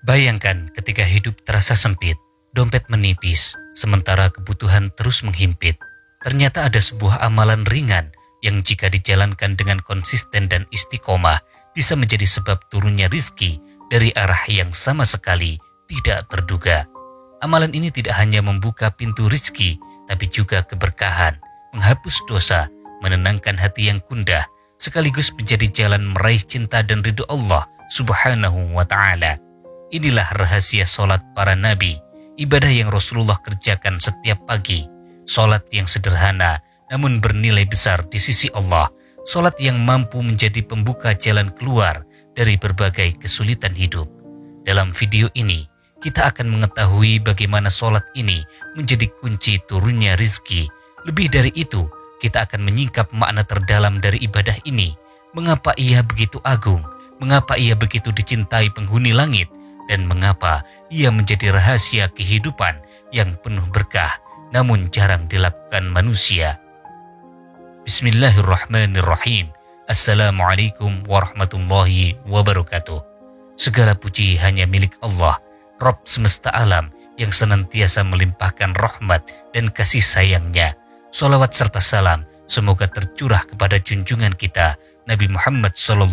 Bayangkan ketika hidup terasa sempit, dompet menipis, sementara kebutuhan terus menghimpit. Ternyata ada sebuah amalan ringan yang jika dijalankan dengan konsisten dan istiqomah bisa menjadi sebab turunnya rizki dari arah yang sama sekali tidak terduga. Amalan ini tidak hanya membuka pintu rizki, tapi juga keberkahan, menghapus dosa, menenangkan hati yang gundah, sekaligus menjadi jalan meraih cinta dan ridho Allah Subhanahu wa Ta'ala. Inilah rahasia solat para nabi, ibadah yang Rasulullah kerjakan setiap pagi. Solat yang sederhana namun bernilai besar di sisi Allah. Solat yang mampu menjadi pembuka jalan keluar dari berbagai kesulitan hidup. Dalam video ini, kita akan mengetahui bagaimana solat ini menjadi kunci turunnya rizki. Lebih dari itu, kita akan menyingkap makna terdalam dari ibadah ini. Mengapa ia begitu agung? Mengapa ia begitu dicintai penghuni langit? Dan mengapa ia menjadi rahasia kehidupan yang penuh berkah namun jarang dilakukan manusia. Bismillahirrahmanirrahim. Assalamualaikum warahmatullahi wabarakatuh. Segala puji hanya milik Allah, Rabb semesta alam yang senantiasa melimpahkan rahmat dan kasih sayangnya. Salawat serta salam semoga tercurah kepada junjungan kita Nabi Muhammad SAW,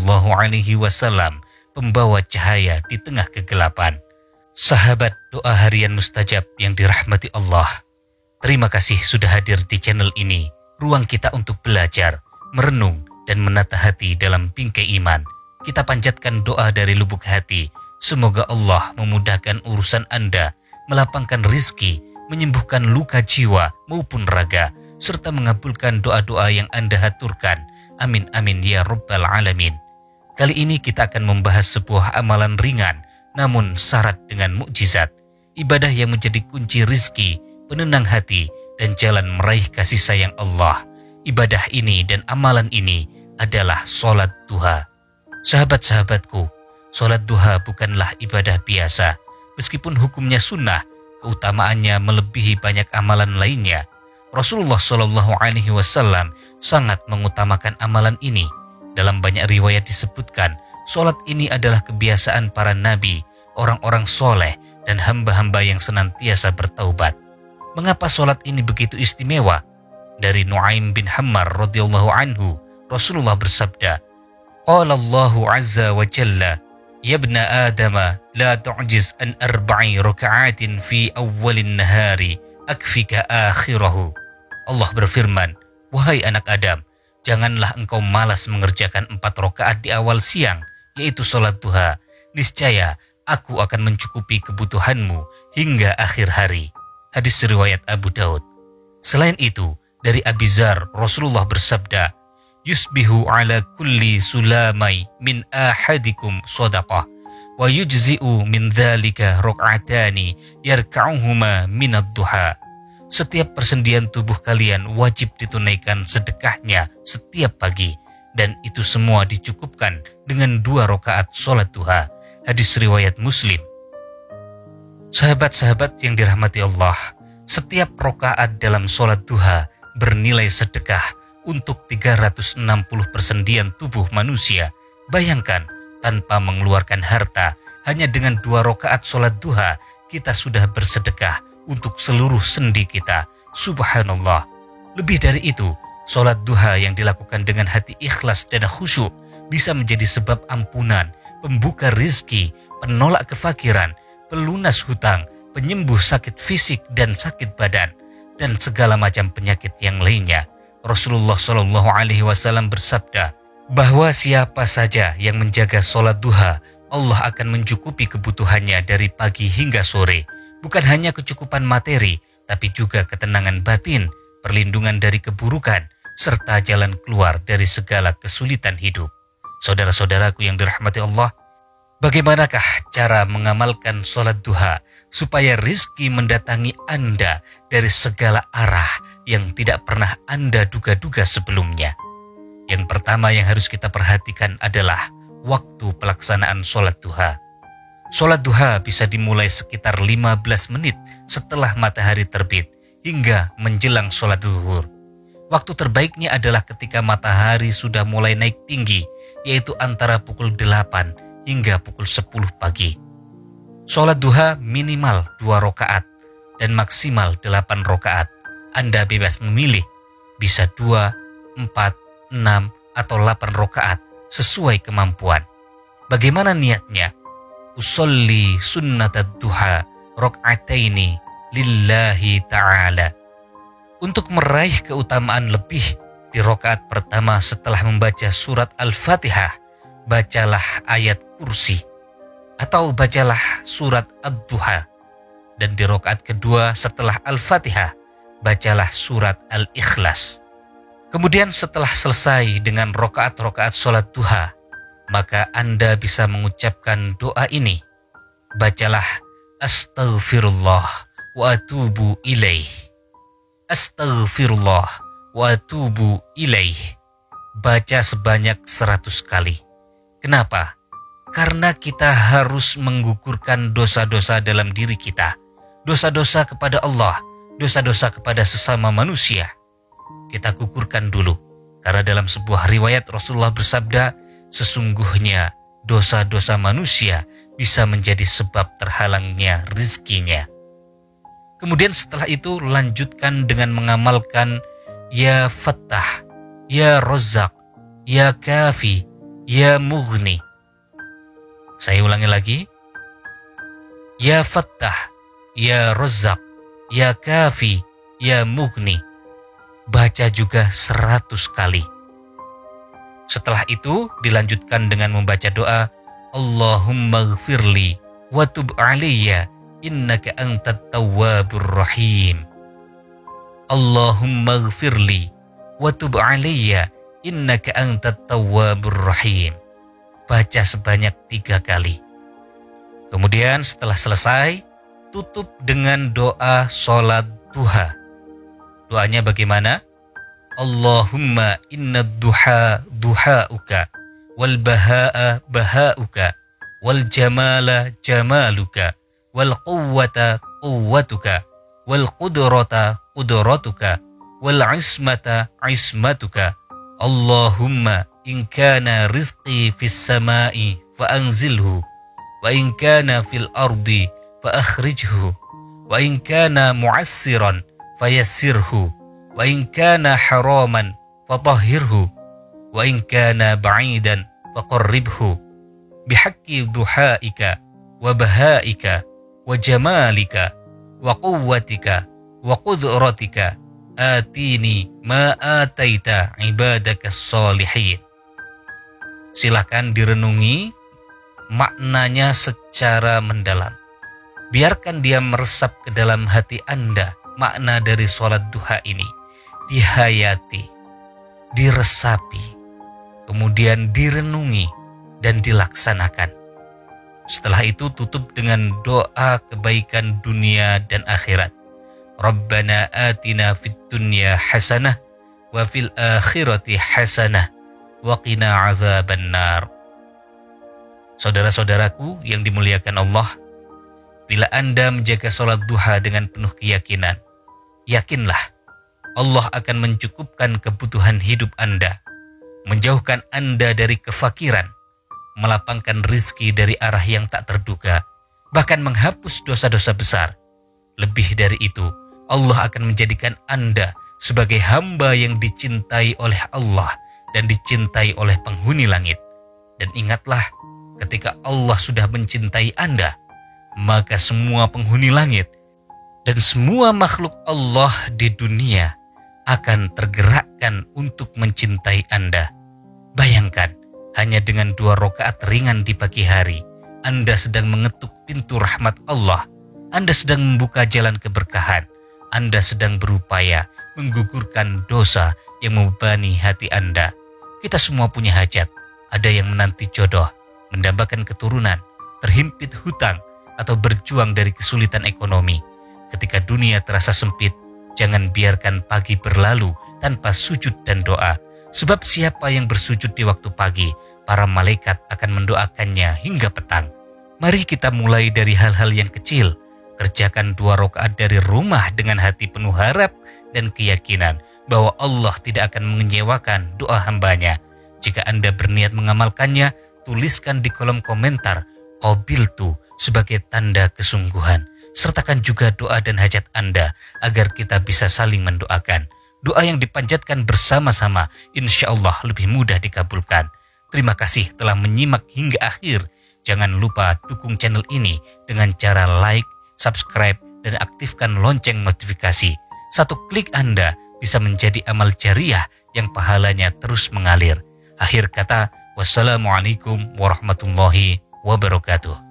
pembawa cahaya di tengah kegelapan. Sahabat doa harian mustajab yang dirahmati Allah, terima kasih sudah hadir di channel ini, ruang kita untuk belajar, merenung, dan menata hati dalam bingkai iman. Kita panjatkan doa dari lubuk hati, semoga Allah memudahkan urusan Anda, melapangkan rizki, menyembuhkan luka jiwa maupun raga, serta mengabulkan doa-doa yang Anda haturkan. Amin amin ya rabbal alamin. Kali ini kita akan membahas sebuah amalan ringan namun syarat dengan mukjizat. Ibadah yang menjadi kunci rizki, penenang hati, dan jalan meraih kasih sayang Allah. Ibadah ini dan amalan ini adalah sholat duha. Sahabat-sahabatku, sholat duha bukanlah ibadah biasa. Meskipun hukumnya sunnah, keutamaannya melebihi banyak amalan lainnya. Rasulullah SAW sangat mengutamakan amalan ini. Dalam banyak riwayat disebutkan, sholat ini adalah kebiasaan para nabi, orang-orang soleh, dan hamba-hamba yang senantiasa bertaubat. Mengapa sholat ini begitu istimewa? Dari Nu'aim bin Hammar radhiyallahu anhu, Rasulullah bersabda, Qala Allahu azza wa jalla, Ya ibna Adama, la tu'jiz an arba'i raka'atin fi awwalin nahari, akfika akhirahu. Allah berfirman, wahai anak Adam, janganlah engkau malas mengerjakan 4 rakaat di awal siang, yaitu sholat duha. Niscaya aku akan mencukupi kebutuhanmu hingga akhir hari. Hadis riwayat Abu Daud. Selain itu, dari Abi Dzar, Rasulullah bersabda, Yusbihu ala kulli sulamai min ahadikum shadaqah, wa yujzi'u min dhalika rak'atani yarka'uhuma minad duha. Setiap persendian tubuh kalian wajib ditunaikan sedekahnya setiap pagi, dan itu semua dicukupkan dengan 2 rakaat sholat duha. Hadis riwayat Muslim. Sahabat-sahabat yang dirahmati Allah, setiap rakaat dalam sholat duha bernilai sedekah untuk 360 persendian tubuh manusia. Bayangkan, tanpa mengeluarkan harta, hanya dengan 2 rakaat sholat duha, kita sudah bersedekah untuk seluruh sendi kita. Subhanallah. Lebih dari itu, sholat duha yang dilakukan dengan hati ikhlas dan khusyuk bisa menjadi sebab ampunan, pembuka rizki, penolak kefakiran, pelunas hutang, penyembuh sakit fisik dan sakit badan, dan segala macam penyakit yang lainnya. Rasulullah SAW bersabda bahwa siapa saja yang menjaga sholat duha, Allah akan mencukupi kebutuhannya dari pagi hingga sore. Bukan hanya kecukupan materi, tapi juga ketenangan batin, perlindungan dari keburukan, serta jalan keluar dari segala kesulitan hidup. Saudara-saudaraku yang dirahmati Allah, bagaimanakah cara mengamalkan sholat duha supaya rizki mendatangi Anda dari segala arah yang tidak pernah Anda duga-duga sebelumnya? Yang pertama yang harus kita perhatikan adalah waktu pelaksanaan sholat duha. Sholat duha bisa dimulai sekitar 15 menit setelah matahari terbit hingga menjelang sholat zuhur. Waktu terbaiknya adalah ketika matahari sudah mulai naik tinggi, yaitu antara pukul 8 hingga pukul 10 pagi. Sholat duha minimal 2 rakaat dan maksimal 8 rakaat. Anda bebas memilih, bisa 2, 4, 6, atau 8 rakaat sesuai kemampuan. Bagaimana niatnya? Usolli sunnatad duha raka'ataini lillahi ta'ala. Untuk meraih keutamaan lebih di rakaat pertama setelah membaca surat Al-Fatihah, bacalah ayat kursi atau bacalah surat Ad-Duha. Dan di rakaat kedua setelah Al-Fatihah, bacalah surat Al-Ikhlas. Kemudian setelah selesai dengan rakaat-rakaat sholat duha, maka Anda bisa mengucapkan doa ini. Bacalah Astaghfirullah wa atubu ilaih. Astaghfirullah wa atubu ilaih. Baca sebanyak 100 kali. Kenapa? Karena kita harus menggugurkan dosa-dosa dalam diri kita. Dosa-dosa kepada Allah, dosa-dosa kepada sesama manusia. Kita gugurkan dulu. Karena dalam sebuah riwayat Rasulullah bersabda, sesungguhnya dosa-dosa manusia bisa menjadi sebab terhalangnya rizkinya. Kemudian setelah itu lanjutkan dengan mengamalkan Ya Fattah, Ya Razzaq, Ya Kafi, Ya Mughni. Saya ulangi lagi. Ya Fattah, Ya Razzaq, Ya Kafi, Ya Mughni. Baca juga 100 kali. Setelah itu dilanjutkan dengan membaca doa Allahumma ghfirli wa tub alayya innaka antat tawwabur rahim. Allahumma ghfirli wa tub alayya innaka antat tawwabur rahim. Baca sebanyak 3 kali. Kemudian setelah selesai, tutup dengan doa sholat duha. Doanya bagaimana? Allahumma inna duha duhauka, wal baha'a bahauka, wal jamala jamaluka, wal quwwata quwwatuka, wal qudrata qudratuka, wal ismata ismatuka. Allahumma in kana rizqi fis samai fa anzilhu, wa in kana fil ardi fa akhrijhu, wa in kana mu'assiran fa yassirhu, wa in kana haraman fa tahhirhu, wa in kana ba'idan fa qarribhu, bihaqqi duhaika wa bahaika wa jamalika wa quwwatika wa qudratika atini ma ataita ibadakas salihin. Silakan direnungi maknanya secara mendalam. Biarkan dia meresap ke dalam hati Anda makna dari sholat duha ini. Dihayati, diresapi, kemudian direnungi dan dilaksanakan. Setelah itu tutup dengan doa kebaikan dunia dan akhirat. Rabbana atina fid dunya hasanah wa fil akhirati hasanah wa qina azaban nar. Saudara-saudaraku yang dimuliakan Allah, bila Anda menjaga sholat duha dengan penuh keyakinan, yakinlah Allah akan mencukupkan kebutuhan hidup Anda, menjauhkan Anda dari kefakiran, melapangkan rizki dari arah yang tak terduga, bahkan menghapus dosa-dosa besar. Lebih dari itu, Allah akan menjadikan Anda sebagai hamba yang dicintai oleh Allah dan dicintai oleh penghuni langit. Dan ingatlah, ketika Allah sudah mencintai Anda, maka semua penghuni langit dan semua makhluk Allah di dunia akan tergerakkan untuk mencintai Anda. Bayangkan, hanya dengan 2 rakaat ringan di pagi hari, Anda sedang mengetuk pintu rahmat Allah. Anda sedang membuka jalan keberkahan. Anda sedang berupaya menggugurkan dosa yang membebani hati Anda. Kita semua punya hajat. Ada yang menanti jodoh, mendambakan keturunan, terhimpit hutang, atau berjuang dari kesulitan ekonomi. Ketika dunia terasa sempit, jangan biarkan pagi berlalu tanpa sujud dan doa. Sebab siapa yang bersujud di waktu pagi, para malaikat akan mendoakannya hingga petang. Mari kita mulai dari hal-hal yang kecil. Kerjakan 2 rakaat dari rumah dengan hati penuh harap dan keyakinan bahwa Allah tidak akan mengecewakan doa hambanya. Jika Anda berniat mengamalkannya, tuliskan di kolom komentar, qabiltu sebagai tanda kesungguhan. Sertakan juga doa dan hajat Anda agar kita bisa saling mendoakan. Doa yang dipanjatkan bersama-sama insya Allah lebih mudah dikabulkan. Terima kasih telah menyimak hingga akhir. Jangan lupa dukung channel ini dengan cara like, subscribe, dan aktifkan lonceng notifikasi. Satu klik Anda bisa menjadi amal jariah yang pahalanya terus mengalir. Akhir kata, wassalamualaikum warahmatullahi wabarakatuh.